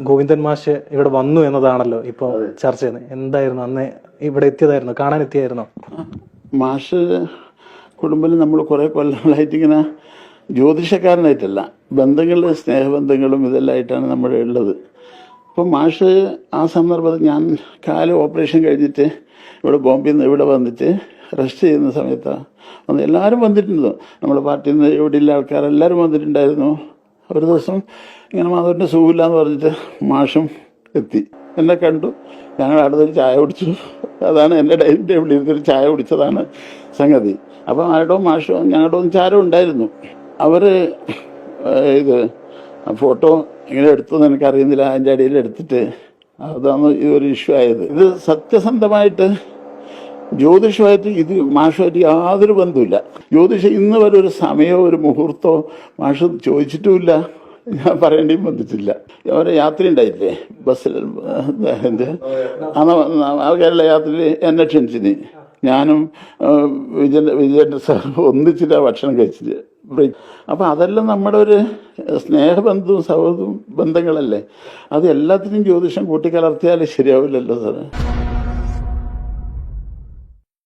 ഗോവിന്ദൻ മാഷ് ഇവിടെ വന്നു എന്നതാണല്ലോ ഇപ്പൊ ചർച്ച ചെയ്യുന്നത്. എന്തായിരുന്നു അന്ന് ഇവിടെ എത്തിയതായിരുന്നു, കാണാൻ എത്തിയായിരുന്നോ? മാഷ് കുടുംബത്തിൽ നമ്മൾ കുറേ കൊല്ലങ്ങളായിട്ട് ഇങ്ങനെ ജ്യോതിഷക്കാരനായിട്ടല്ല, ബന്ധങ്ങളും സ്നേഹബന്ധങ്ങളും ഇതെല്ലാമായിട്ടാണ് നമ്മൾ ഉള്ളത്. അപ്പം മാഷ് ആ സന്ദർഭത്തിൽ ഞാൻ കാല് ഓപ്പറേഷൻ കഴിഞ്ഞിട്ട് ഇവിടെ ബോംബെയിൽ നിന്ന് ഇവിടെ വന്നിട്ട് റെസ്റ്റ് ചെയ്യുന്ന സമയത്താണ് വന്ന്. എല്ലാവരും വന്നിട്ടുണ്ട്, നമ്മുടെ പാർട്ടിയിൽ നിന്ന് ഇവിടെയുള്ള ആൾക്കാരെല്ലാവരും വന്നിട്ടുണ്ടായിരുന്നു. ഒരു ദിവസം ഇങ്ങനെ മാധവൻ്റെ സുഖമില്ല എന്ന് പറഞ്ഞിട്ട് മാഷും എത്തി, എന്നെ കണ്ടു. ഞങ്ങൾ അടുത്തൊരു ചായ കുടിച്ചു. അതാണ് എൻ്റെ ഡൈനിങ് ടേബിളിൽ ഇരുന്നൊരു ചായ കുടിച്ചതാണ് സംഗതി. അപ്പം ആരുടെയോ മാഷോ ഞങ്ങളുടെ ഒന്നും ചാരം ഉണ്ടായിരുന്നു. അവർ ഇത് ഫോട്ടോ എങ്ങനെ എടുത്തതെന്ന് എനിക്കറിയുന്നില്ല, അതിൻ്റെ അടിയിൽ എടുത്തിട്ട് അതാണ് ഇതൊരു ഇഷ്യൂ ആയത്. ഇത് സത്യസന്ധമായിട്ട് ജ്യോതിഷമായിട്ട് ഇത് മാഷുമായിട്ട് യാതൊരു ബന്ധമില്ല. ജ്യോതിഷം ഇന്ന് വരെ ഒരു സമയമോ ഒരു മുഹൂർത്തമോ മാഷ് ചോദിച്ചിട്ടുമില്ല, ഞാൻ പറയേണ്ടിയും വന്നിട്ടില്ല. അവരെ യാത്ര ഉണ്ടായില്ലേ ബസ്സിൽ, കേരള യാത്രയിൽ എന്നെ ക്ഷണിച്ചിന്. ഞാനും വിജയൻ്റെ സാറും ഒന്നിച്ചിട്ടാണ് ഭക്ഷണം കഴിച്ചത്. അപ്പം അതെല്ലാം നമ്മുടെ ഒരു സ്നേഹബന്ധവും സൗഹൃദവും ബന്ധങ്ങളല്ലേ. അത് എല്ലാത്തിനും ജ്യോതിഷം കൂട്ടിക്കലർത്തിയാൽ ശരിയാവില്ലല്ലോ സാറേ.